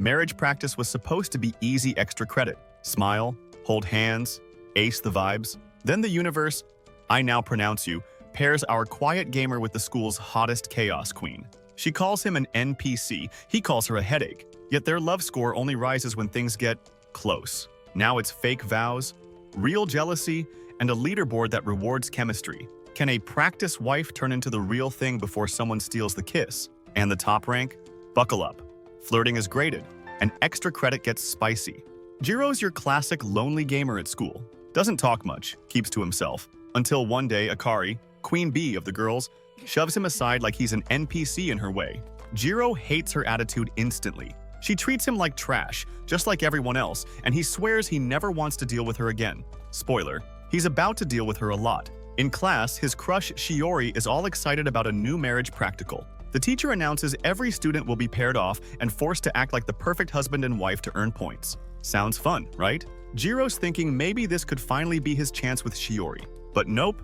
Marriage practice was supposed to be easy extra credit. Smile, hold hands, ace the vibes. Then the universe, I now pronounce you, pairs our quiet gamer with the school's hottest chaos queen. She calls him an NPC, he calls her a headache. Yet their love score only rises when things get close. Now it's fake vows, real jealousy, and a leaderboard that rewards chemistry. Can a practice wife turn into the real thing before someone steals the kiss? And the top rank? Buckle up. Flirting is graded, and extra credit gets spicy. Jirou's your classic lonely gamer at school. Doesn't talk much, keeps to himself. Until one day Akari, queen bee of the girls, shoves him aside like he's an NPC in her way. Jirou hates her attitude instantly. She treats him like trash, just like everyone else, and he swears he never wants to deal with her again. Spoiler, he's about to deal with her a lot. In class, his crush Shiori is all excited about a new marriage practical. The teacher announces every student will be paired off and forced to act like the perfect husband and wife to earn points. Sounds fun, right? Jirou's thinking maybe this could finally be his chance with Shiori. But nope.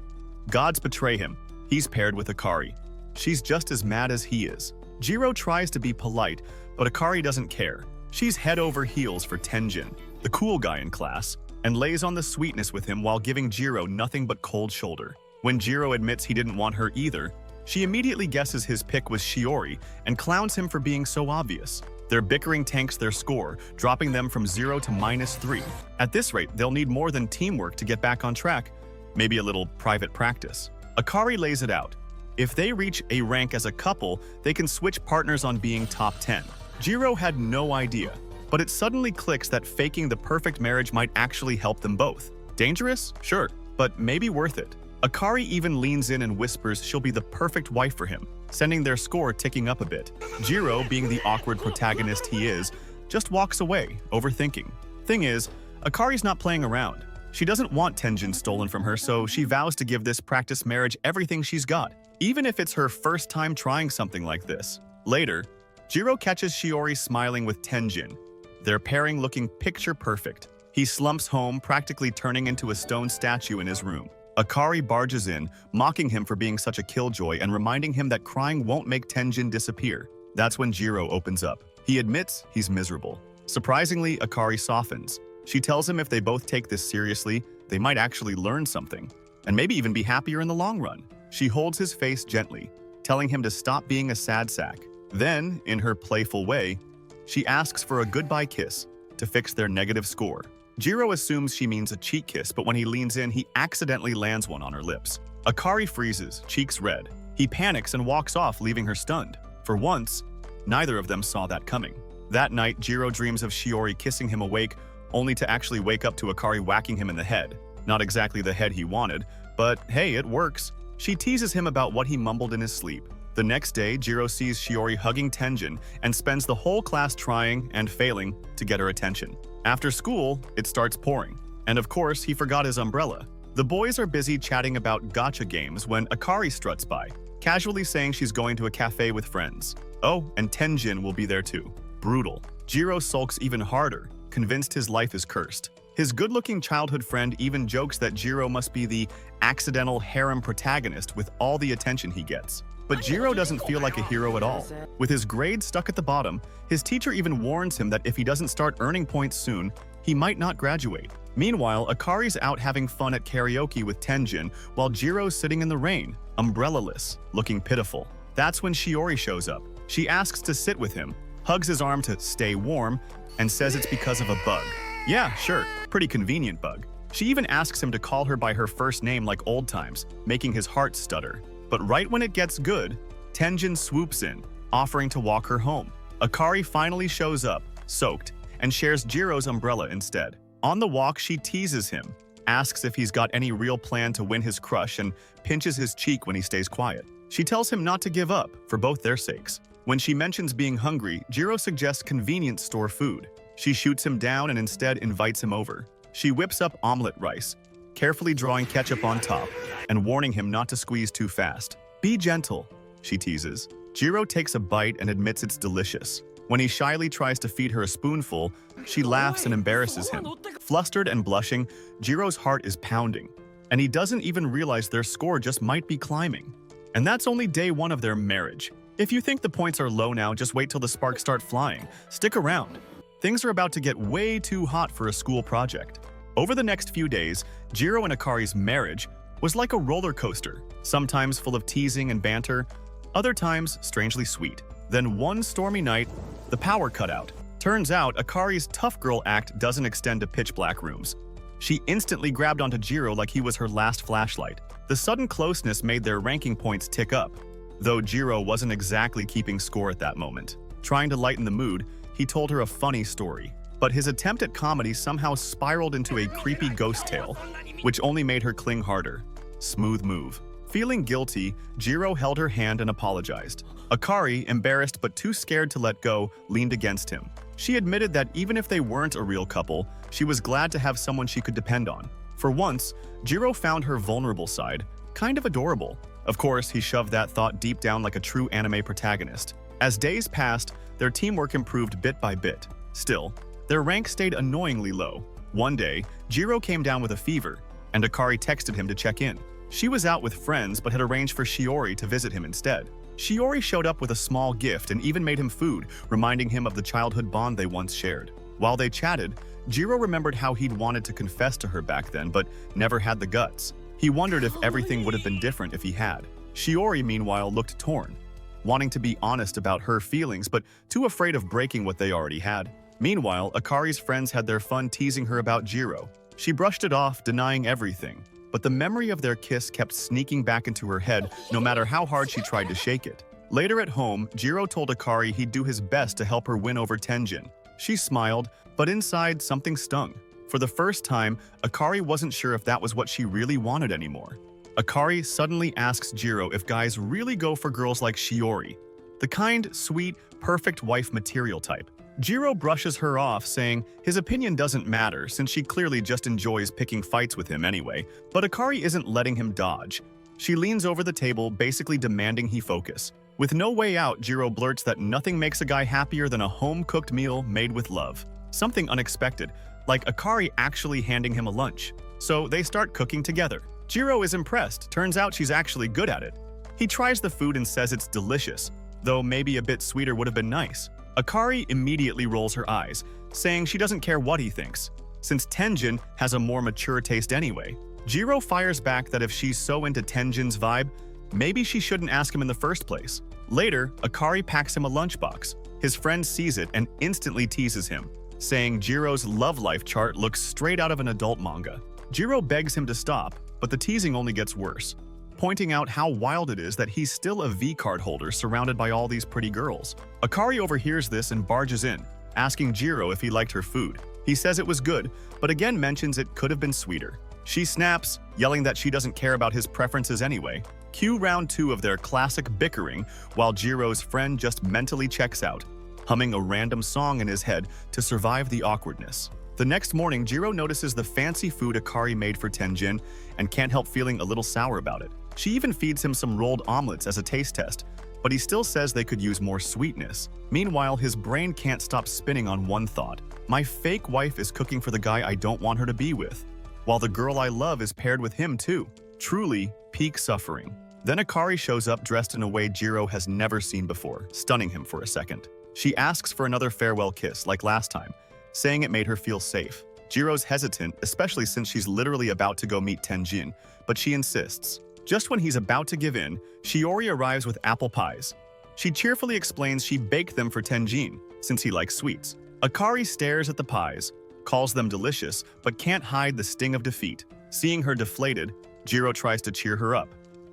Gods betray him. He's paired with Akari. She's just as mad as he is. Jirou tries to be polite, but Akari doesn't care. She's head over heels for Tenjin, the cool guy in class, and lays on the sweetness with him while giving Jirou nothing but cold shoulder. When Jirou admits he didn't want her either, she immediately guesses his pick was Shiori and clowns him for being so obvious. Their bickering tanks their score, dropping them from 0 to -3. At this rate, they'll need more than teamwork to get back on track, maybe a little private practice. Akari lays it out. If they reach a rank as a couple, they can switch partners on being top 10. Jirou had no idea, but it suddenly clicks that faking the perfect marriage might actually help them both. Dangerous? Sure, but maybe worth it. Akari even leans in and whispers she'll be the perfect wife for him, sending their score ticking up a bit. Jirou, being the awkward protagonist he is, just walks away, overthinking. Thing is, Akari's not playing around. She doesn't want Tenjin stolen from her, so she vows to give this practice marriage everything she's got, even if it's her first time trying something like this. Later, Jirou catches Shiori smiling with Tenjin, their pairing looking picture perfect. He slumps home, practically turning into a stone statue in his room. Akari barges in, mocking him for being such a killjoy and reminding him that crying won't make Tenjin disappear. That's when Jirou opens up. He admits he's miserable. Surprisingly, Akari softens. She tells him if they both take this seriously, they might actually learn something, and maybe even be happier in the long run. She holds his face gently, telling him to stop being a sad sack. Then, in her playful way, she asks for a goodbye kiss to fix their negative score. Jirou assumes she means a cheek kiss, but when he leans in, he accidentally lands one on her lips. Akari freezes, cheeks red. He panics and walks off, leaving her stunned. For once, neither of them saw that coming. That night, Jirou dreams of Shiori kissing him awake, only to actually wake up to Akari whacking him in the head. Not exactly the head he wanted, but hey, it works. She teases him about what he mumbled in his sleep. The next day, Jirou sees Shiori hugging Tenjin and spends the whole class trying and failing to get her attention. After school, it starts pouring. And of course, he forgot his umbrella. The boys are busy chatting about gacha games when Akari struts by, casually saying she's going to a cafe with friends. Oh, and Tenjin will be there too. Brutal. Jirou sulks even harder, convinced his life is cursed. His good-looking childhood friend even jokes that Jirou must be the accidental harem protagonist with all the attention he gets. But Jirou doesn't feel like a hero at all. With his grades stuck at the bottom, his teacher even warns him that if he doesn't start earning points soon, he might not graduate. Meanwhile, Akari's out having fun at karaoke with Tenjin, while Jirou's sitting in the rain, umbrella-less, looking pitiful. That's when Shiori shows up. She asks to sit with him, hugs his arm to stay warm, and says it's because of a bug. Yeah, sure, pretty convenient bug. She even asks him to call her by her first name like old times, making his heart stutter. But right when it gets good, Tenjin swoops in, offering to walk her home. Akari finally shows up, soaked, and shares Jirou's umbrella instead. On the walk, she teases him, asks if he's got any real plan to win his crush, and pinches his cheek when he stays quiet. She tells him not to give up, for both their sakes. When she mentions being hungry, Jirou suggests convenience store food. She shoots him down and instead invites him over. She whips up omelet rice, carefully drawing ketchup on top, and warning him not to squeeze too fast. Be gentle, she teases. Jirou takes a bite and admits it's delicious. When he shyly tries to feed her a spoonful, she laughs and embarrasses him. Flustered and blushing, Jirou's heart is pounding, and he doesn't even realize their score just might be climbing. And that's only day one of their marriage. If you think the points are low now, just wait till the sparks start flying. Stick around. Things are about to get way too hot for a school project. Over the next few days, Jirou and Akari's marriage was like a roller coaster, sometimes full of teasing and banter, other times strangely sweet. Then one stormy night, the power cut out. Turns out Akari's tough girl act doesn't extend to pitch-black rooms. She instantly grabbed onto Jirou like he was her last flashlight. The sudden closeness made their ranking points tick up, though Jirou wasn't exactly keeping score at that moment. Trying to lighten the mood, he told her a funny story, but his attempt at comedy somehow spiraled into a creepy ghost tale, which only made her cling harder. Smooth move. Feeling guilty, Jirou held her hand and apologized. Akari, embarrassed but too scared to let go, leaned against him. She admitted that even if they weren't a real couple, she was glad to have someone she could depend on. For once, Jirou found her vulnerable side kind of adorable. Of course, he shoved that thought deep down like a true anime protagonist. As days passed, their teamwork improved bit by bit. Still, their rank stayed annoyingly low. One day, Jirou came down with a fever, and Akari texted him to check in. She was out with friends but had arranged for Shiori to visit him instead. Shiori showed up with a small gift and even made him food, reminding him of the childhood bond they once shared. While they chatted, Jirou remembered how he'd wanted to confess to her back then but never had the guts. He wondered if everything would have been different if he had. Shiori, meanwhile, looked torn, wanting to be honest about her feelings but too afraid of breaking what they already had. Meanwhile, Akari's friends had their fun teasing her about Jirou. She brushed it off, denying everything, but the memory of their kiss kept sneaking back into her head no matter how hard she tried to shake it. Later at home, Jirou told Akari he'd do his best to help her win over Tenjin. She smiled, but inside something stung. For the first time, Akari wasn't sure if that was what she really wanted anymore. Akari suddenly asks Jirou if guys really go for girls like Shiori, the kind, sweet, perfect wife material type. Jirou brushes her off, saying his opinion doesn't matter since she clearly just enjoys picking fights with him anyway, but Akari isn't letting him dodge. She leans over the table, basically demanding he focus. With no way out, Jirou blurts that nothing makes a guy happier than a home-cooked meal made with love. Something unexpected, like Akari actually handing him a lunch. So they start cooking together. Jirou is impressed, turns out she's actually good at it. He tries the food and says it's delicious, though maybe a bit sweeter would have been nice. Akari immediately rolls her eyes, saying she doesn't care what he thinks, since Tenjin has a more mature taste anyway. Jirou fires back that if she's so into Tenjin's vibe, maybe she shouldn't ask him in the first place. Later, Akari packs him a lunchbox. His friend sees it and instantly teases him, saying Jirou's love life chart looks straight out of an adult manga. Jirou begs him to stop, but the teasing only gets worse, pointing out how wild it is that he's still a V-card holder surrounded by all these pretty girls. Akari overhears this and barges in, asking Jirou if he liked her food. He says it was good, but again mentions it could have been sweeter. She snaps, yelling that she doesn't care about his preferences anyway. Cue round 2 of their classic bickering, while Jirou's friend just mentally checks out, humming a random song in his head to survive the awkwardness. The next morning, Jirou notices the fancy food Akari made for Tenjin and can't help feeling a little sour about it. She even feeds him some rolled omelets as a taste test, but he still says they could use more sweetness. Meanwhile, his brain can't stop spinning on one thought. My fake wife is cooking for the guy I don't want her to be with, while the girl I love is paired with him too. Truly, peak suffering. Then Akari shows up dressed in a way Jirou has never seen before, stunning him for a second. She asks for another farewell kiss, like last time, saying it made her feel safe. Jirou's hesitant, especially since she's literally about to go meet Tenjin, but she insists. Just when he's about to give in, Shiori arrives with apple pies. She cheerfully explains she baked them for Tenjin, since he likes sweets. Akari stares at the pies, calls them delicious, but can't hide the sting of defeat. Seeing her deflated, Jirou tries to cheer her up.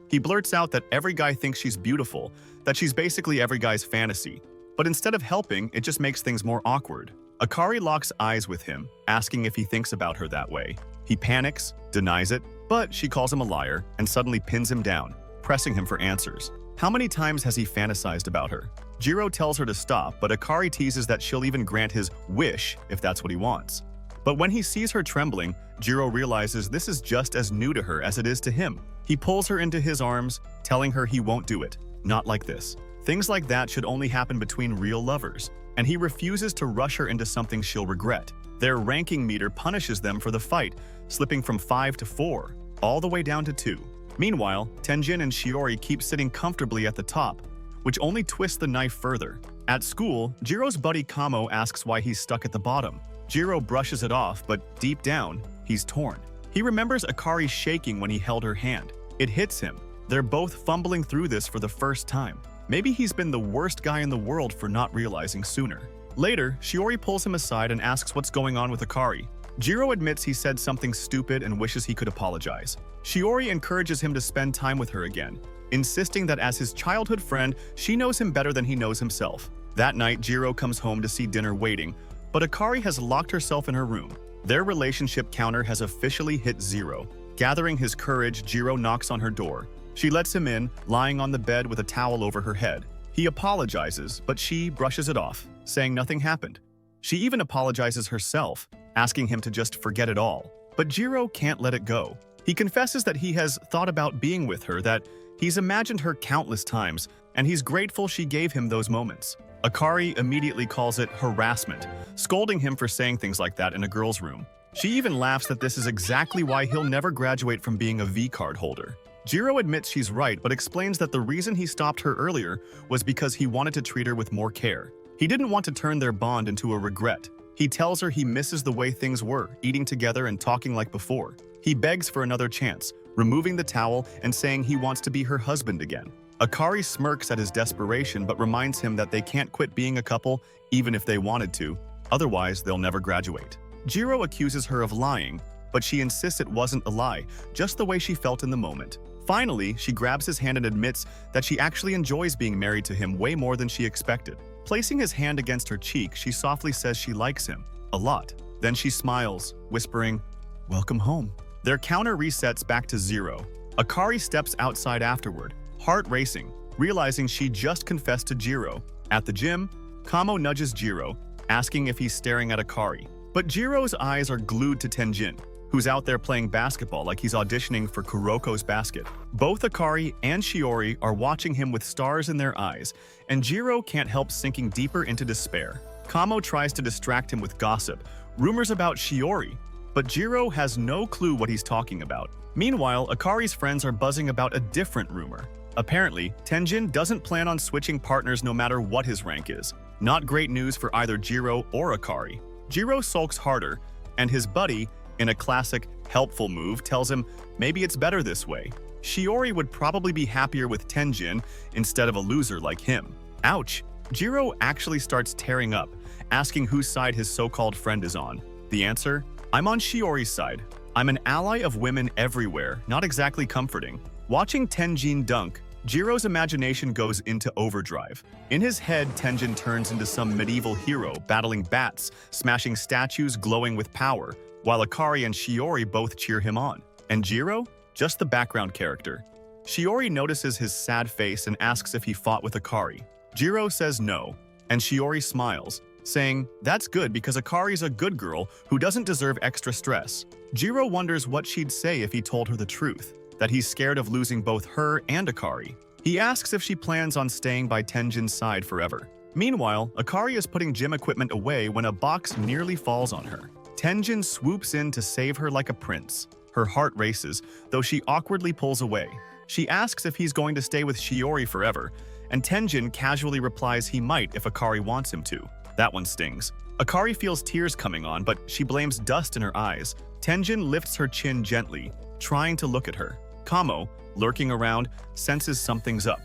He blurts out that every guy thinks she's beautiful, that she's basically every guy's fantasy. But instead of helping, it just makes things more awkward. Akari locks eyes with him, asking if he thinks about her that way. He panics, denies it, but she calls him a liar and suddenly pins him down, pressing him for answers. How many times has he fantasized about her? Jirou tells her to stop, but Akari teases that she'll even grant his wish if that's what he wants. But when he sees her trembling, Jirou realizes this is just as new to her as it is to him. He pulls her into his arms, telling her he won't do it. Not like this. Things like that should only happen between real lovers, and he refuses to rush her into something she'll regret. Their ranking meter punishes them for the fight, slipping from 5 to 4, all the way down to 2. Meanwhile, Tenjin and Shiori keep sitting comfortably at the top, which only twists the knife further. At school, Jirou's buddy Kamo asks why he's stuck at the bottom. Jirou brushes it off, but deep down, he's torn. He remembers Akari shaking when he held her hand. It hits him. They're both fumbling through this for the first time. Maybe he's been the worst guy in the world for not realizing sooner. Later, Shiori pulls him aside and asks what's going on with Akari. Jirou admits he said something stupid and wishes he could apologize. Shiori encourages him to spend time with her again, insisting that as his childhood friend, she knows him better than he knows himself. That night, Jirou comes home to see dinner waiting, but Akari has locked herself in her room. Their relationship counter has officially hit 0. Gathering his courage, Jirou knocks on her door. She lets him in, lying on the bed with a towel over her head. He apologizes, but she brushes it off, saying nothing happened. She even apologizes herself, asking him to just forget it all. But Jirou can't let it go. He confesses that he has thought about being with her, that he's imagined her countless times, and he's grateful she gave him those moments. Akari immediately calls it harassment, scolding him for saying things like that in a girl's room. She even laughs that this is exactly why he'll never graduate from being a V-card holder. Jirou admits she's right, but explains that the reason he stopped her earlier was because he wanted to treat her with more care. He didn't want to turn their bond into a regret. He tells her he misses the way things were, eating together and talking like before. He begs for another chance, removing the towel and saying he wants to be her husband again. Akari smirks at his desperation but reminds him that they can't quit being a couple even if they wanted to, otherwise they'll never graduate. Jirou accuses her of lying, but she insists it wasn't a lie, just the way she felt in the moment. Finally, she grabs his hand and admits that she actually enjoys being married to him way more than she expected. Placing his hand against her cheek, she softly says she likes him a lot. Then she smiles, whispering, "Welcome home." Their counter resets back to 0. Akari steps outside afterward, heart racing, realizing she just confessed to Jirou. At the gym, Kamo nudges Jirou, asking if he's staring at Akari. But Jirou's eyes are glued to Tenjin, who's out there playing basketball like he's auditioning for Kuroko's basket. Both Akari and Shiori are watching him with stars in their eyes, and Jirou can't help sinking deeper into despair. Kamo tries to distract him with gossip, rumors about Shiori, but Jirou has no clue what he's talking about. Meanwhile, Akari's friends are buzzing about a different rumor. Apparently, Tenjin doesn't plan on switching partners no matter what his rank is. Not great news for either Jirou or Akari. Jirou sulks harder, and his buddy, in a classic helpful move, tells him maybe it's better this way. Shiori would probably be happier with Tenjin instead of a loser like him. Ouch! Jirou actually starts tearing up, asking whose side his so-called friend is on. The answer? I'm on Shiori's side. I'm an ally of women everywhere, not exactly comforting. Watching Tenjin dunk, Jirou's imagination goes into overdrive. In his head, Tenjin turns into some medieval hero, battling bats, smashing statues glowing with power, while Akari and Shiori both cheer him on. And Jirou? Just the background character. Shiori notices his sad face and asks if he fought with Akari. Jirou says no, and Shiori smiles, saying, "That's good because Akari's a good girl who doesn't deserve extra stress." Jirou wonders what she'd say if he told her the truth, that he's scared of losing both her and Akari. He asks if she plans on staying by Tenjin's side forever. Meanwhile, Akari is putting gym equipment away when a box nearly falls on her. Tenjin swoops in to save her like a prince. Her heart races, though she awkwardly pulls away. She asks if he's going to stay with Shiori forever, and Tenjin casually replies he might if Akari wants him to. That one stings. Akari feels tears coming on, but she blames dust in her eyes. Tenjin lifts her chin gently, trying to look at her. Kamo, lurking around, senses something's up.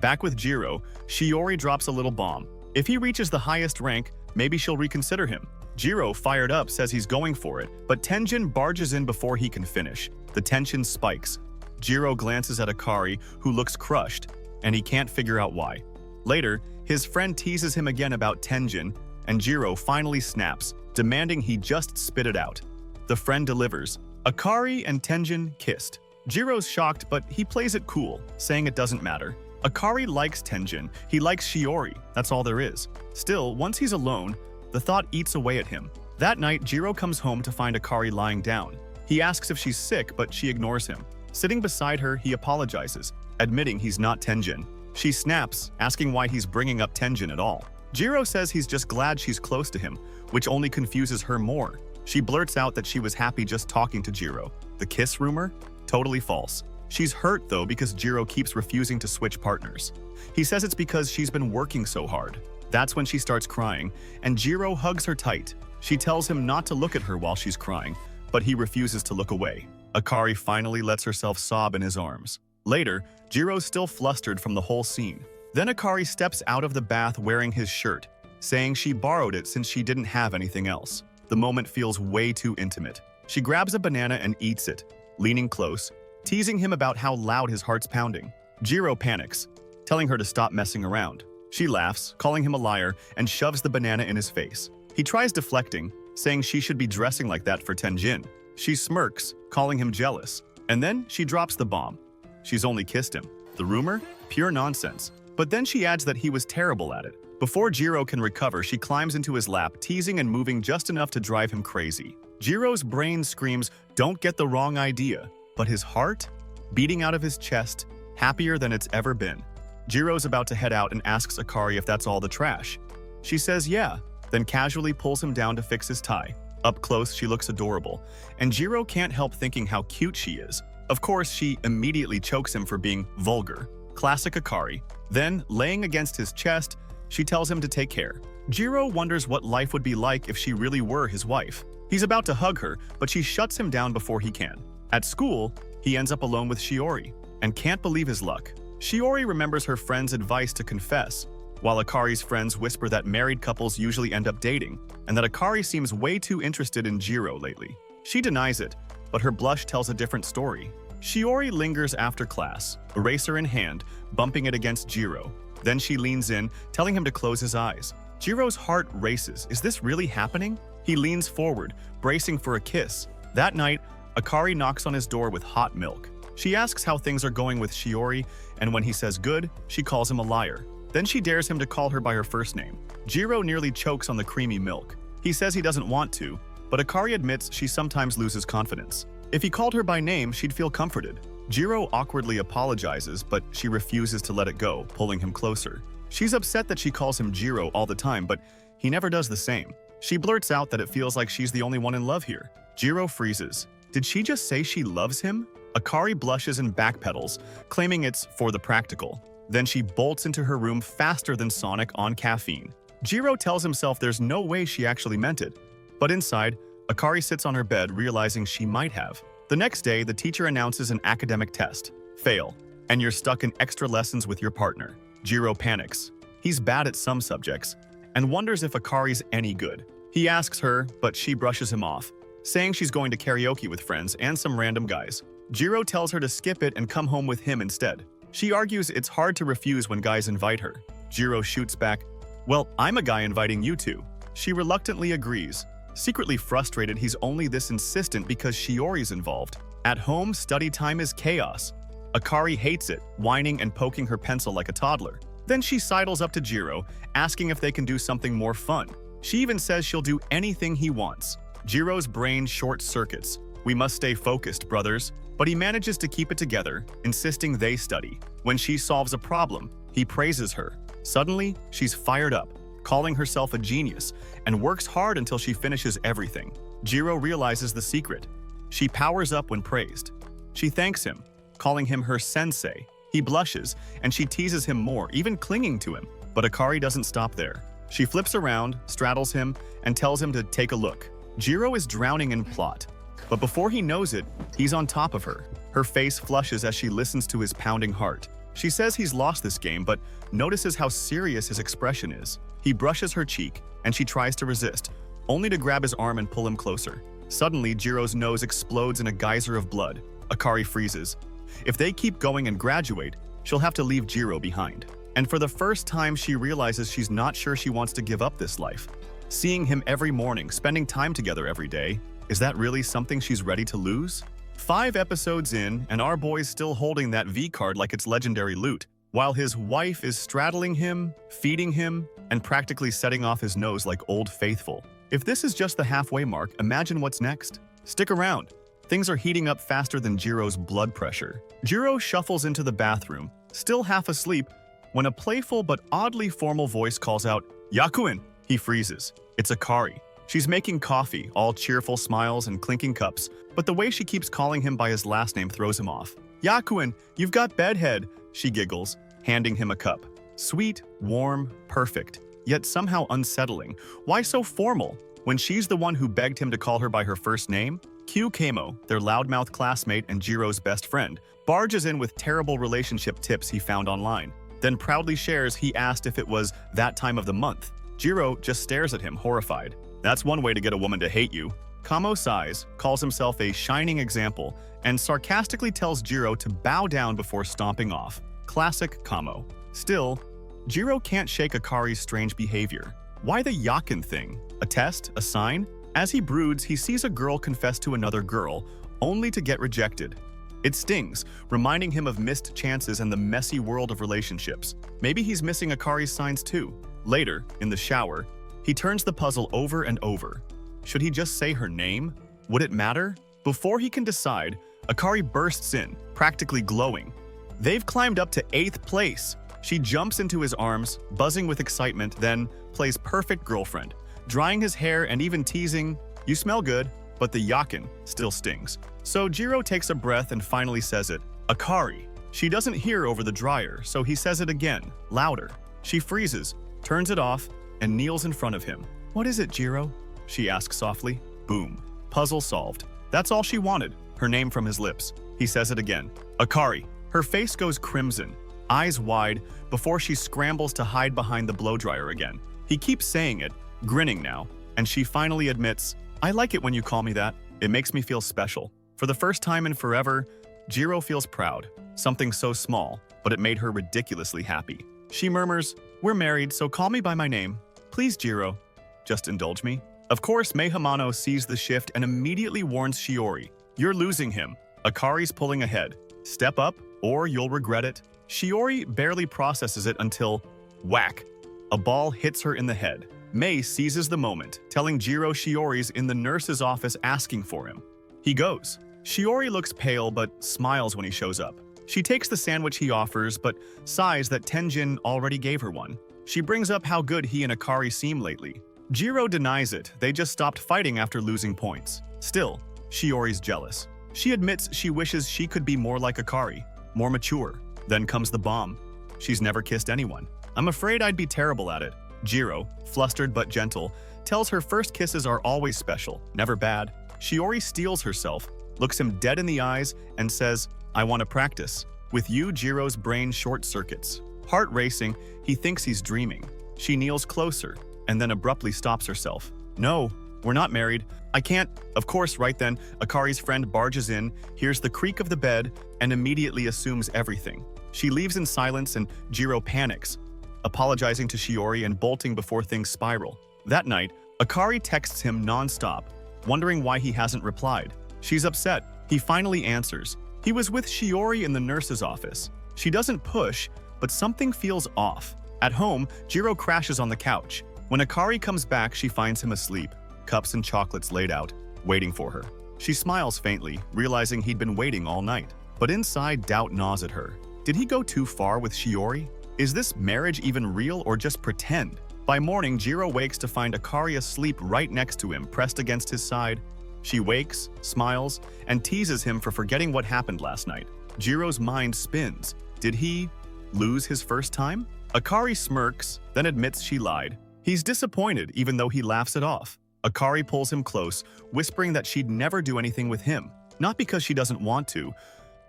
Back with Jirou, Shiori drops a little bomb. If he reaches the highest rank, maybe she'll reconsider him. Jirou, fired up, says he's going for it, but Tenjin barges in before he can finish. The tension spikes. Jirou glances at Akari, who looks crushed, and he can't figure out why. Later, his friend teases him again about Tenjin, and Jirou finally snaps, demanding he just spit it out. The friend delivers. Akari and Tenjin kissed. Jirou's shocked, but he plays it cool, saying it doesn't matter. Akari likes Tenjin, he likes Shiori, that's all there is. Still, once he's alone, the thought eats away at him. That night, Jirou comes home to find Akari lying down. He asks if she's sick, but she ignores him. Sitting beside her, he apologizes, admitting he's not Tenjin. She snaps, asking why he's bringing up Tenjin at all. Jirou says he's just glad she's close to him, which only confuses her more. She blurts out that she was happy just talking to Jirou. The kiss rumor? Totally false. She's hurt, though, because Jirou keeps refusing to switch partners. He says it's because she's been working so hard. That's when she starts crying, and Jirou hugs her tight. She tells him not to look at her while she's crying, but he refuses to look away. Akari finally lets herself sob in his arms. Later, Jirou's still flustered from the whole scene. Then Akari steps out of the bath wearing his shirt, saying she borrowed it since she didn't have anything else. The moment feels way too intimate. She grabs a banana and eats it, leaning close, teasing him about how loud his heart's pounding. Jirou panics, telling her to stop messing around. She laughs, calling him a liar, and shoves the banana in his face. He tries deflecting, saying she should be dressing like that for Tenjin. She smirks, calling him jealous, and then she drops the bomb. She's only kissed him. The rumor? Pure nonsense. But then she adds that he was terrible at it. Before Jirou can recover, she climbs into his lap, teasing and moving just enough to drive him crazy. Jirou's brain screams, "Don't get the wrong idea," but his heart? Beating out of his chest, happier than it's ever been. Jirou's about to head out and asks Akari if that's all the trash. She says yeah, then casually pulls him down to fix his tie. Up close, she looks adorable, and Jirou can't help thinking how cute she is. Of course, she immediately chokes him for being vulgar. Classic Akari. Then, laying against his chest, she tells him to take care. Jirou wonders what life would be like if she really were his wife. He's about to hug her, but she shuts him down before he can. At school, he ends up alone with Shiori, and can't believe his luck. Shiori remembers her friend's advice to confess, while Akari's friends whisper that married couples usually end up dating, and that Akari seems way too interested in Jirou lately. She denies it, but her blush tells a different story. Shiori lingers after class, eraser in hand, bumping it against Jirou. Then she leans in, telling him to close his eyes. Jirou's heart races. Is this really happening? He leans forward, bracing for a kiss. That night, Akari knocks on his door with hot milk. She asks how things are going with Shiori, and when he says good, she calls him a liar. Then she dares him to call her by her first name. Jirou nearly chokes on the creamy milk. He says he doesn't want to, but Akari admits she sometimes loses confidence. If he called her by name, she'd feel comforted. Jirou awkwardly apologizes, but she refuses to let it go, pulling him closer. She's upset that she calls him Jirou all the time, but he never does the same. She blurts out that it feels like she's the only one in love here. Jirou freezes. Did she just say she loves him? Akari blushes and backpedals, claiming it's for the practical. Then she bolts into her room faster than Sonic on caffeine. Jirou tells himself there's no way she actually meant it. But inside, Akari sits on her bed, realizing she might have. The next day, the teacher announces an academic test. Fail, and you're stuck in extra lessons with your partner. Jirou panics. He's bad at some subjects, and wonders if Akari's any good. He asks her, but she brushes him off, saying she's going to karaoke with friends and some random guys. Jirou tells her to skip it and come home with him instead. She argues it's hard to refuse when guys invite her. Jirou shoots back, "Well, I'm a guy inviting you too." She reluctantly agrees. Secretly frustrated, he's only this insistent because Shiori's involved. At home, study time is chaos. Akari hates it, whining and poking her pencil like a toddler. Then she sidles up to Jirou, asking if they can do something more fun. She even says she'll do anything he wants. Jirou's brain short-circuits. "We must stay focused, brothers." But he manages to keep it together, insisting they study. When she solves a problem, he praises her. Suddenly, she's fired up, calling herself a genius, and works hard until she finishes everything. Jirou realizes the secret. She powers up when praised. She thanks him, calling him her sensei. He blushes, and she teases him more, even clinging to him. But Akari doesn't stop there. She flips around, straddles him, and tells him to take a look. Jirou is drowning in plot. But before he knows it, he's on top of her. Her face flushes as she listens to his pounding heart. She says he's lost this game, but notices how serious his expression is. He brushes her cheek, and she tries to resist, only to grab his arm and pull him closer. Suddenly, Jirou's nose explodes in a geyser of blood. Akari freezes. If they keep going and graduate, she'll have to leave Jirou behind. And for the first time, she realizes she's not sure she wants to give up this life. Seeing him every morning, spending time together every day, is that really something she's ready to lose? 5 episodes in, and our boy's still holding that V-card like it's legendary loot, while his wife is straddling him, feeding him, and practically setting off his nose like Old Faithful. If this is just the halfway mark, imagine what's next. Stick around. Things are heating up faster than Jirou's blood pressure. Jirou shuffles into the bathroom, still half asleep, when a playful but oddly formal voice calls out, "Yakuin!" He freezes. It's Akari. She's making coffee, all cheerful smiles and clinking cups, but the way she keeps calling him by his last name throws him off. "Yakuin, you've got bedhead," she giggles, handing him a cup. Sweet, warm, perfect, yet somehow unsettling. Why so formal when she's the one who begged him to call her by her first name? Q Kamo, their loudmouth classmate and Jiro's best friend, barges in with terrible relationship tips he found online, then proudly shares he asked if it was that time of the month. Jirou just stares at him, horrified. That's one way to get a woman to hate you. Kamo sighs, calls himself a shining example, and sarcastically tells Jirou to bow down before stomping off. Classic Kamo. Still, Jirou can't shake Akari's strange behavior. Why the yakin thing? A test? A sign? As he broods, he sees a girl confess to another girl, only to get rejected. It stings, reminding him of missed chances and the messy world of relationships. Maybe he's missing Akari's signs too. Later, in the shower, he turns the puzzle over and over. Should he just say her name? Would it matter? Before he can decide, Akari bursts in, practically glowing. They've climbed up to 8th place. She jumps into his arms, buzzing with excitement, then plays perfect girlfriend, drying his hair and even teasing, "You smell good," but the yakin still stings. So Jirou takes a breath and finally says it, "Akari." She doesn't hear over the dryer, so he says it again, louder. She freezes, turns it off, and kneels in front of him. "What is it, Jirou?" she asks softly. Boom. Puzzle solved. That's all she wanted, her name from his lips. He says it again, "Akari." Her face goes crimson, eyes wide, before she scrambles to hide behind the blow dryer again. He keeps saying it, grinning now, and she finally admits, "I like it when you call me that. It makes me feel special." For the first time in forever, Jirou feels proud. Something so small, but it made her ridiculously happy. She murmurs, "We're married, so call me by my name. Please, Jirou. Just indulge me." Of course, Mei Hamano sees the shift and immediately warns Shiori, "You're losing him. Akari's pulling ahead. Step up, or you'll regret it." Shiori barely processes it until, whack, a ball hits her in the head. Mei seizes the moment, telling Jirou Shiori's in the nurse's office asking for him. He goes. Shiori looks pale but smiles when he shows up. She takes the sandwich he offers but sighs that Tenjin already gave her one. She brings up how good he and Akari seem lately. Jirou denies it, they just stopped fighting after losing points. Still, Shiori's jealous. She admits she wishes she could be more like Akari, more mature. Then comes the bomb. She's never kissed anyone. "I'm afraid I'd be terrible at it." Jirou, flustered but gentle, tells her first kisses are always special, never bad. Shiori steels herself, looks him dead in the eyes, and says, "I want to practice." With you, Jirou's brain short-circuits. Heart racing, he thinks he's dreaming. She kneels closer, and then abruptly stops herself. "No, we're not married. I can't." Of course, right then, Akari's friend barges in, hears the creak of the bed, and immediately assumes everything. She leaves in silence and Jirou panics, apologizing to Shiori and bolting before things spiral. That night, Akari texts him non-stop, wondering why he hasn't replied. She's upset. He finally answers. He was with Shiori in the nurse's office. She doesn't push, but something feels off. At home, Jirou crashes on the couch. When Akari comes back, she finds him asleep, cups and chocolates laid out, waiting for her. She smiles faintly, realizing he'd been waiting all night. But inside, doubt gnaws at her. Did he go too far with Shiori? Is this marriage even real or just pretend? By morning, Jirou wakes to find Akari asleep right next to him, pressed against his side. She wakes, smiles, and teases him for forgetting what happened last night. Jirou's mind spins. Did he lose his first time? Akari smirks, then admits she lied. He's disappointed even though he laughs it off. Akari pulls him close, whispering that she'd never do anything with him. Not because she doesn't want to,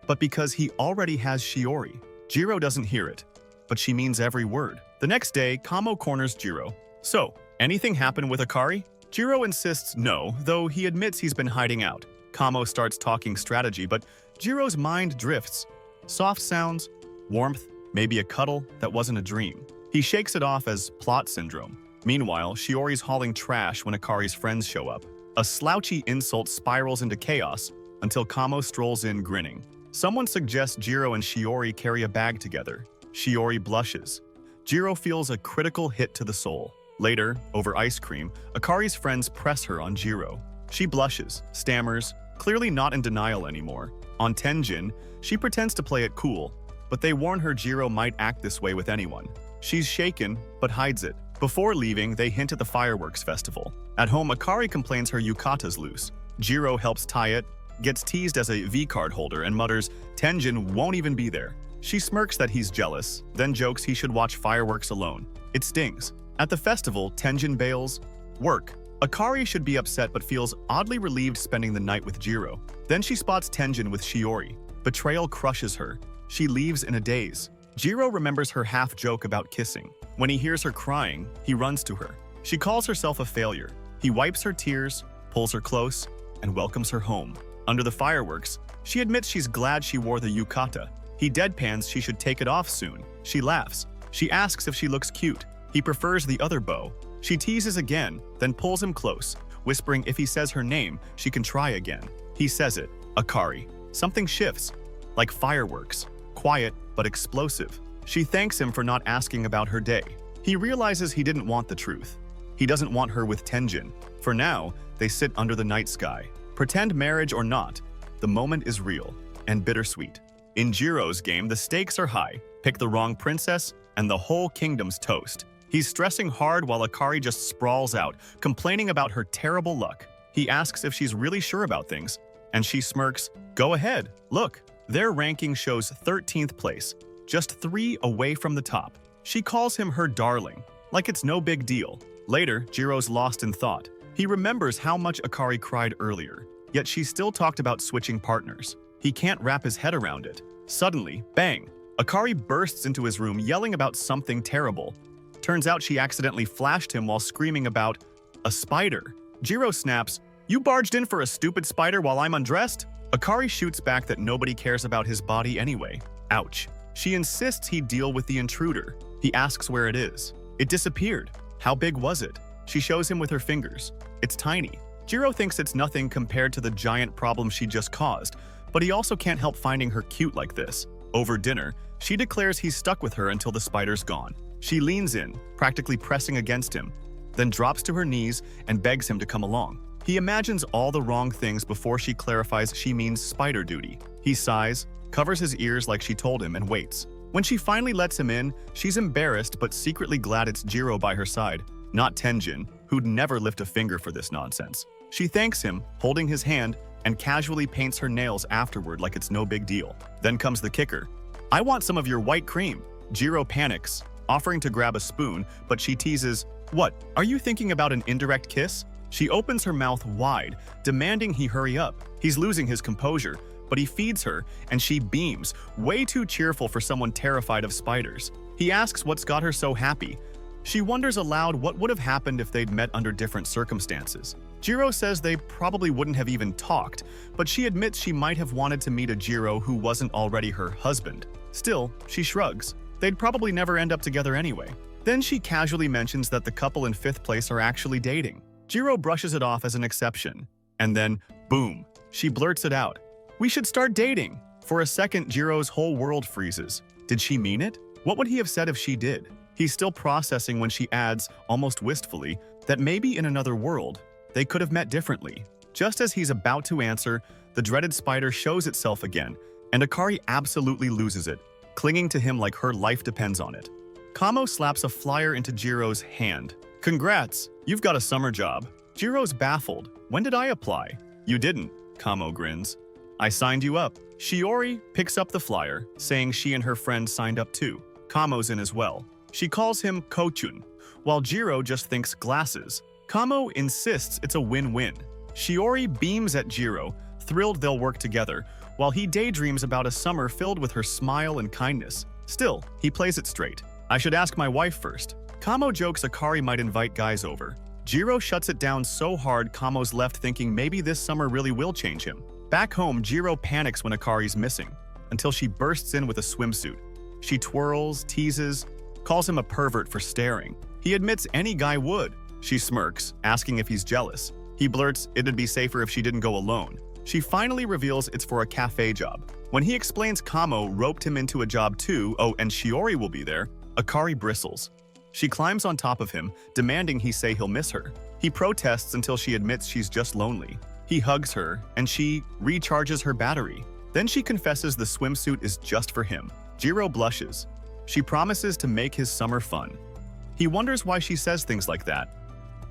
but because he already has Shiori. Jirou doesn't hear it, but she means every word. The next day, Kamo corners Jirou. "So, anything happened with Akari?" Jirou insists no, though he admits he's been hiding out. Kamo starts talking strategy, but Jirou's mind drifts. Soft sounds, warmth, maybe a cuddle that wasn't a dream. He shakes it off as plot syndrome. Meanwhile, Shiori's hauling trash when Akari's friends show up. A slouchy insult spirals into chaos until Kamo strolls in grinning. Someone suggests Jirou and Shiori carry a bag together. Shiori blushes. Jirou feels a critical hit to the soul. Later, over ice cream, Akari's friends press her on Jirou. She blushes, stammers, clearly not in denial anymore. On Tenjin, she pretends to play it cool, but they warn her Jirou might act this way with anyone. She's shaken, but hides it. Before leaving, they hint at the fireworks festival. At home, Akari complains her yukata's loose. Jirou helps tie it, gets teased as a V-card holder and mutters, Tenjin won't even be there. She smirks that he's jealous, then jokes he should watch fireworks alone. It stings. At the festival, Tenjin bails. Work. Akari should be upset but feels oddly relieved spending the night with Jirou. Then she spots Tenjin with Shiori. Betrayal crushes her. She leaves in a daze. Jirou remembers her half-joke about kissing. When he hears her crying, he runs to her. She calls herself a failure. He wipes her tears, pulls her close, and welcomes her home. Under the fireworks, she admits she's glad she wore the yukata. He deadpans she should take it off soon. She laughs. She asks if she looks cute. He prefers the other bow. She teases again, then pulls him close, whispering if he says her name, she can try again. He says it, Akari. Something shifts, like fireworks, quiet but explosive. She thanks him for not asking about her day. He realizes he didn't want the truth. He doesn't want her with Tenjin. For now, they sit under the night sky. Pretend marriage or not, the moment is real and bittersweet. In Jirou's game, the stakes are high. Pick the wrong princess, and the whole kingdom's toast. He's stressing hard while Akari just sprawls out, complaining about her terrible luck. He asks if she's really sure about things, and she smirks, go ahead, look. Their ranking shows 13th place, just 3 away from the top. She calls him her darling, like it's no big deal. Later, Jirou's lost in thought. He remembers how much Akari cried earlier, yet she still talked about switching partners. He can't wrap his head around it. Suddenly, bang! Akari bursts into his room yelling about something terrible. Turns out she accidentally flashed him while screaming about a spider. Jirou snaps, you barged in for a stupid spider while I'm undressed? Akari shoots back that nobody cares about his body anyway. Ouch. She insists he deal with the intruder. He asks where it is. It disappeared. How big was it? She shows him with her fingers. It's tiny. Jirou thinks it's nothing compared to the giant problem she just caused, but he also can't help finding her cute like this. Over dinner, she declares he's stuck with her until the spider's gone. She leans in, practically pressing against him, then drops to her knees and begs him to come along. He imagines all the wrong things before she clarifies she means spider duty. He sighs, covers his ears like she told him, and waits. When she finally lets him in, she's embarrassed but secretly glad it's Jirou by her side, not Tenjin, who'd never lift a finger for this nonsense. She thanks him, holding his hand, and casually paints her nails afterward like it's no big deal. Then comes the kicker. I want some of your white cream. Jirou panics, offering to grab a spoon, but she teases, what, are you thinking about an indirect kiss? She opens her mouth wide, demanding he hurry up. He's losing his composure, but he feeds her, and she beams, way too cheerful for someone terrified of spiders. He asks what's got her so happy. She wonders aloud what would have happened if they'd met under different circumstances. Jirou says they probably wouldn't have even talked, but she admits she might have wanted to meet a Jirou who wasn't already her husband. Still, she shrugs. They'd probably never end up together anyway. Then she casually mentions that the couple in 5th place are actually dating. Jirou brushes it off as an exception. And then, boom, she blurts it out. We should start dating. For a second, Jirou's whole world freezes. Did she mean it? What would he have said if she did? He's still processing when she adds, almost wistfully, that maybe in another world, they could have met differently. Just as he's about to answer, the dreaded spider shows itself again, and Akari absolutely loses it, clinging to him like her life depends on it. Kamo slaps a flyer into Jirou's hand. Congrats, you've got a summer job. Jirou's baffled. When did I apply? You didn't, Kamo grins. I signed you up. Shiori picks up the flyer, saying she and her friend signed up too. Kamo's in as well. She calls him Kochun, while Jirou just thinks glasses. Kamo insists it's a win-win. Shiori beams at Jirou, thrilled they'll work together, while he daydreams about a summer filled with her smile and kindness. Still, he plays it straight. I should ask my wife first. Kamo jokes Akari might invite guys over. Jirou shuts it down so hard Kamo's left thinking maybe this summer really will change him. Back home, Jirou panics when Akari's missing, until she bursts in with a swimsuit. She twirls, teases, calls him a pervert for staring. He admits any guy would. She smirks, asking if he's jealous. He blurts it'd be safer if she didn't go alone. She finally reveals it's for a cafe job. When he explains Kamo roped him into a job too, oh, and Shiori will be there, Akari bristles. She climbs on top of him, demanding he say he'll miss her. He protests until she admits she's just lonely. He hugs her, and she recharges her battery. Then she confesses the swimsuit is just for him. Jirou blushes. She promises to make his summer fun. He wonders why she says things like that,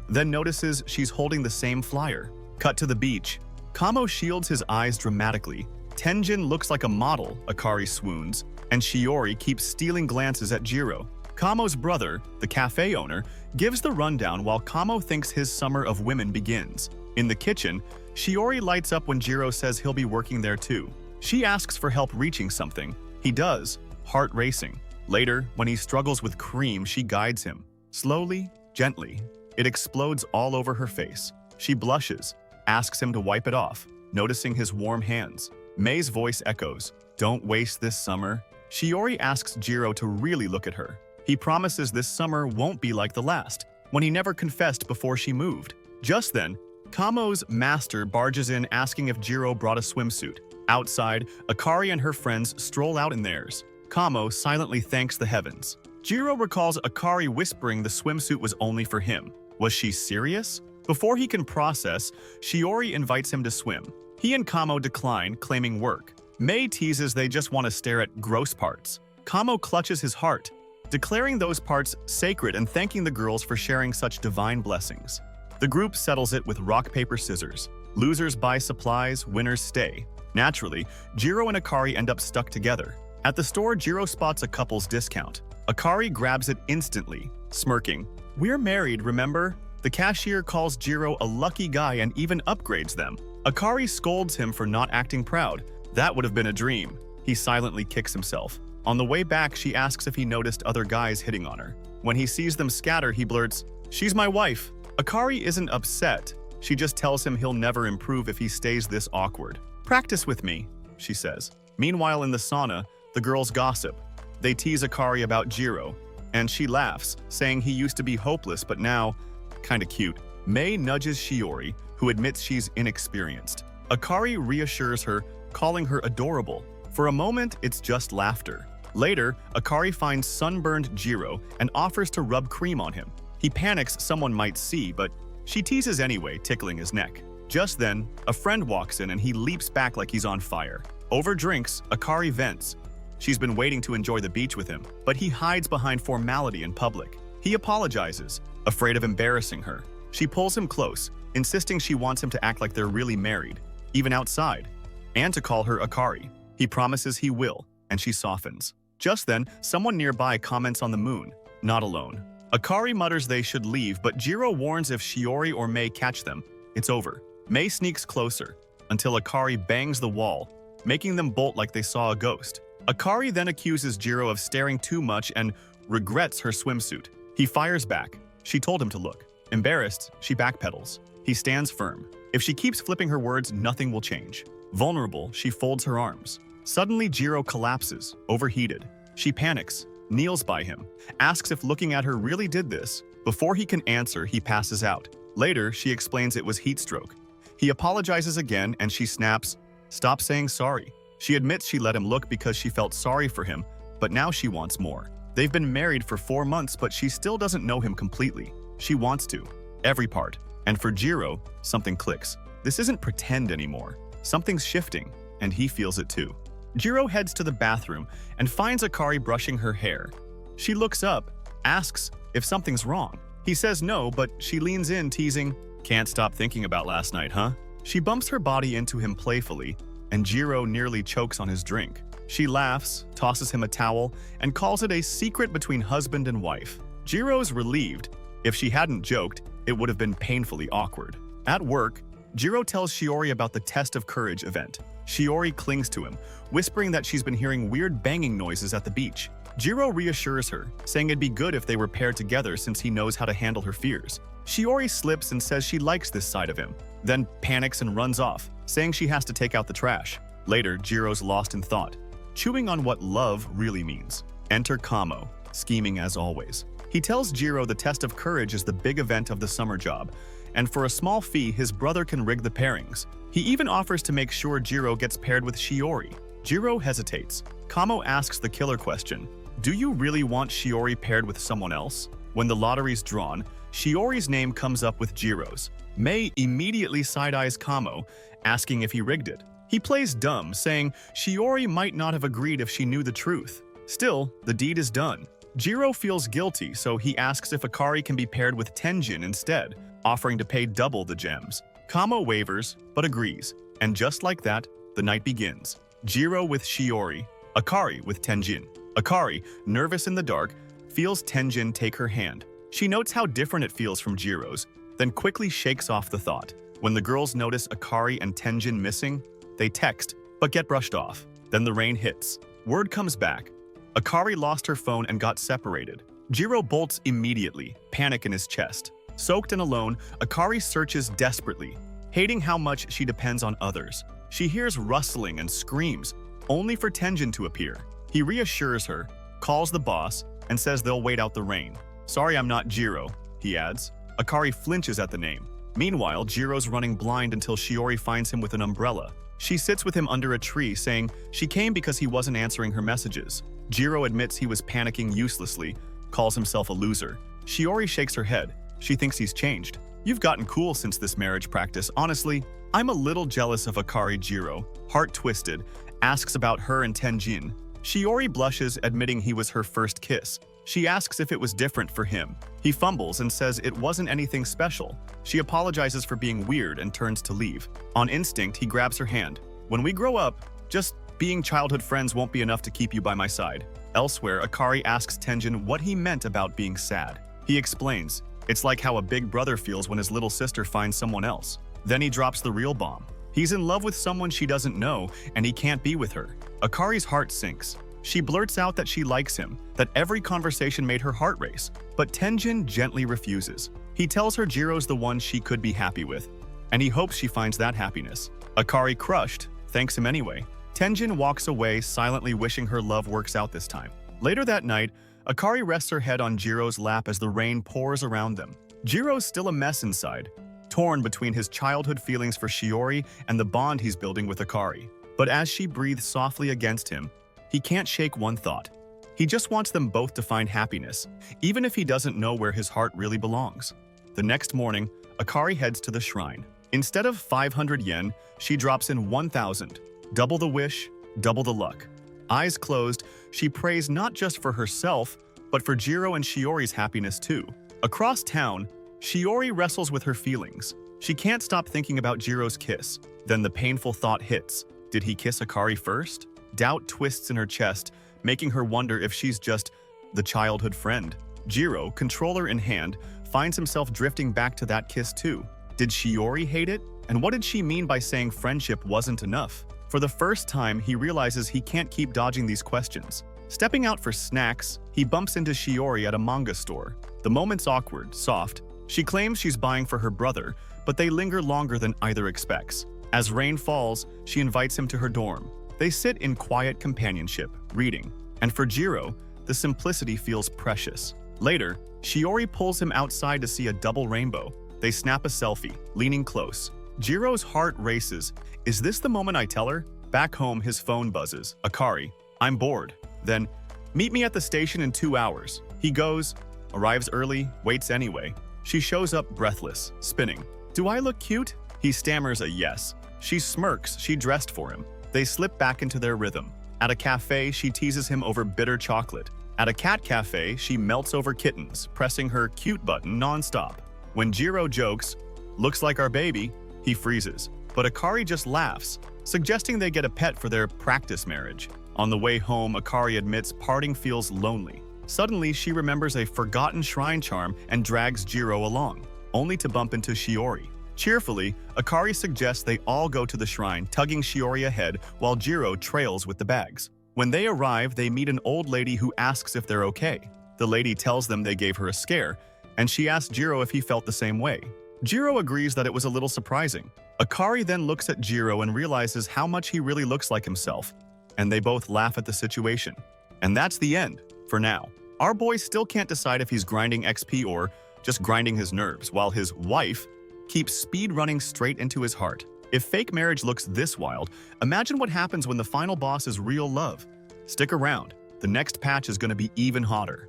then notices she's holding the same flyer. Cut to the beach. Kamo shields his eyes dramatically. Tenjin looks like a model, Akari swoons, and Shiori keeps stealing glances at Jirou. Kamo's brother, the cafe owner, gives the rundown while Kamo thinks his summer of women begins. In the kitchen, Shiori lights up when Jirou says he'll be working there too. She asks for help reaching something. He does, heart racing. Later, when he struggles with cream, she guides him. Slowly, gently. It explodes all over her face. She blushes, asks him to wipe it off, noticing his warm hands. Mei's voice echoes, "Don't waste this summer." Shiori asks Jirou to really look at her. He promises this summer won't be like the last, when he never confessed before she moved. Just then, Kamo's master barges in asking if Jirou brought a swimsuit. Outside, Akari and her friends stroll out in theirs. Kamo silently thanks the heavens. Jirou recalls Akari whispering the swimsuit was only for him. Was she serious? Before he can process, Shiori invites him to swim. He and Kamo decline, claiming work. Mei teases they just want to stare at gross parts. Kamo clutches his heart, declaring those parts sacred and thanking the girls for sharing such divine blessings. The group settles it with rock, paper, scissors. Losers buy supplies, winners stay. Naturally, Jirou and Akari end up stuck together. At the store, Jirou spots a couple's discount. Akari grabs it instantly, smirking. "We're married, remember?" The cashier calls Jirou a lucky guy and even upgrades them. Akari scolds him for not acting proud. That would have been a dream. He silently kicks himself. On the way back, she asks if he noticed other guys hitting on her. When he sees them scatter, he blurts, "She's my wife." Akari isn't upset. She just tells him he'll never improve if he stays this awkward. "Practice with me," she says. Meanwhile, in the sauna, the girls gossip. They tease Akari about Jirou, and she laughs, saying he used to be hopeless but now, kinda cute. Mei nudges Shiori, who admits she's inexperienced. Akari reassures her, calling her adorable. For a moment, it's just laughter. Later, Akari finds sunburned Jirou and offers to rub cream on him. He panics someone might see, but she teases anyway, tickling his neck. Just then, a friend walks in and he leaps back like he's on fire. Over drinks, Akari vents. She's been waiting to enjoy the beach with him, but he hides behind formality in public. He apologizes, afraid of embarrassing her. She pulls him close, insisting she wants him to act like they're really married, even outside, and to call her Akari. He promises he will, and she softens. Just then, someone nearby comments on the moon, not alone. Akari mutters they should leave, but Jirou warns if Shiori or Mei catch them, it's over. Mei sneaks closer, until Akari bangs the wall, making them bolt like they saw a ghost. Akari then accuses Jirou of staring too much and regrets her swimsuit. He fires back. She told him to look. Embarrassed, she backpedals. He stands firm. If she keeps flipping her words, nothing will change. Vulnerable, she folds her arms. Suddenly, Jirou collapses, overheated. She panics, kneels by him, asks if looking at her really did this. Before he can answer, he passes out. Later, she explains it was heat stroke. He apologizes again and she snaps, "Stop saying sorry." She admits she let him look because she felt sorry for him, but now she wants more. They've been married for 4 months, but she still doesn't know him completely. She wants to. Every part. And for Jirou, something clicks. This isn't pretend anymore. Something's shifting, and he feels it too. Jirou heads to the bathroom and finds Akari brushing her hair. She looks up, asks if something's wrong. He says no, but she leans in, teasing, "Can't stop thinking about last night, huh?" She bumps her body into him playfully, and Jirou nearly chokes on his drink. She laughs, tosses him a towel, and calls it a secret between husband and wife. Jirou's relieved. If she hadn't joked, it would have been painfully awkward. At work, Jirou tells Shiori about the Test of Courage event. Shiori clings to him, whispering that she's been hearing weird banging noises at the beach. Jirou reassures her, saying it'd be good if they were paired together since he knows how to handle her fears. Shiori slips and says she likes this side of him, then panics and runs off, saying she has to take out the trash. Later, Jirou's lost in thought, chewing on what love really means. Enter Kamo, scheming as always. He tells Jirou the Test of Courage is the big event of the summer job, and for a small fee, his brother can rig the pairings. He even offers to make sure Jirou gets paired with Shiori. Jirou hesitates. Kamo asks the killer question, "Do you really want Shiori paired with someone else?" When the lottery's drawn, Shiori's name comes up with Jirou's. Mei immediately side-eyes Kamo, asking if he rigged it. He plays dumb, saying Shiori might not have agreed if she knew the truth. Still, the deed is done. Jirou feels guilty, so he asks if Akari can be paired with Tenjin instead, offering to pay double the gems. Kamo wavers, but agrees. And just like that, the night begins. Jirou with Shiori, Akari with Tenjin. Akari, nervous in the dark, feels Tenjin take her hand. She notes how different it feels from Jirou's, then quickly shakes off the thought. When the girls notice Akari and Tenjin missing, they text, but get brushed off. Then the rain hits. Word comes back. Akari lost her phone and got separated. Jirou bolts immediately, panic in his chest. Soaked and alone, Akari searches desperately, hating how much she depends on others. She hears rustling and screams, only for Tenjin to appear. He reassures her, calls the boss, and says they'll wait out the rain. "Sorry I'm not Jirou," he adds. Akari flinches at the name. Meanwhile, Jirou's running blind until Shiori finds him with an umbrella. She sits with him under a tree, saying she came because he wasn't answering her messages. Jirou admits he was panicking uselessly, calls himself a loser. Shiori shakes her head. She thinks he's changed. "You've gotten cool since this marriage practice. Honestly, I'm a little jealous of Akari." Jirou, heart twisted, asks about her and Tenjin. Shiori blushes, admitting he was her first kiss. She asks if it was different for him. He fumbles and says it wasn't anything special. She apologizes for being weird and turns to leave. On instinct, he grabs her hand. "When we grow up, just being childhood friends won't be enough to keep you by my side." Elsewhere, Akari asks Tenjin what he meant about being sad. He explains, "It's like how a big brother feels when his little sister finds someone else." Then he drops the real bomb. He's in love with someone she doesn't know, and he can't be with her. Akari's heart sinks. She blurts out that she likes him, that every conversation made her heart race, but Tenjin gently refuses. He tells her Jirou's the one she could be happy with, and he hopes she finds that happiness. Akari, crushed, thanks him anyway. Tenjin walks away, silently wishing her love works out this time. Later that night, Akari rests her head on Jirou's lap as the rain pours around them. Jirou's still a mess inside, torn between his childhood feelings for Shiori and the bond he's building with Akari. But as she breathes softly against him, he can't shake one thought. He just wants them both to find happiness, even if he doesn't know where his heart really belongs. The next morning, Akari heads to the shrine. Instead of 500 yen, she drops in 1,000. Double the wish, double the luck. Eyes closed, she prays not just for herself, but for Jirou and Shiori's happiness too. Across town, Shiori wrestles with her feelings. She can't stop thinking about Jirou's kiss. Then the painful thought hits. Did he kiss Akari first? Doubt twists in her chest, making her wonder if she's just the childhood friend. Jirou, controller in hand, finds himself drifting back to that kiss too. Did Shiori hate it? And what did she mean by saying friendship wasn't enough? For the first time, he realizes he can't keep dodging these questions. Stepping out for snacks, he bumps into Shiori at a manga store. The moment's awkward, soft. She claims she's buying for her brother, but they linger longer than either expects. As rain falls, she invites him to her dorm. They sit in quiet companionship, reading. And for Jirou, the simplicity feels precious. Later, Shiori pulls him outside to see a double rainbow. They snap a selfie, leaning close. Jirou's heart races. Is this the moment I tell her? Back home, his phone buzzes. Akari, I'm bored. Then, meet me at the station in 2 hours. He goes, arrives early, waits anyway. She shows up breathless, spinning. Do I look cute? He stammers a yes. She smirks, she dressed for him. They slip back into their rhythm. At a cafe, she teases him over bitter chocolate. At a cat cafe, she melts over kittens, pressing her cute button nonstop. When Jirou jokes, looks like our baby, he freezes. But Akari just laughs, suggesting they get a pet for their practice marriage. On the way home, Akari admits parting feels lonely. Suddenly, she remembers a forgotten shrine charm and drags Jirou along, only to bump into Shiori. Cheerfully, Akari suggests they all go to the shrine, tugging Shiori ahead while Jirou trails with the bags. When they arrive, they meet an old lady who asks if they're okay. The lady tells them they gave her a scare, and she asks Jirou if he felt the same way. Jirou agrees that it was a little surprising. Akari then looks at Jirou and realizes how much he really looks like himself, and they both laugh at the situation. And that's the end, for now. Our boy still can't decide if he's grinding XP or just grinding his nerves, while his wife keeps speed running straight into his heart. If fake marriage looks this wild, imagine what happens when the final boss is real love. Stick around, the next patch is going to be even hotter.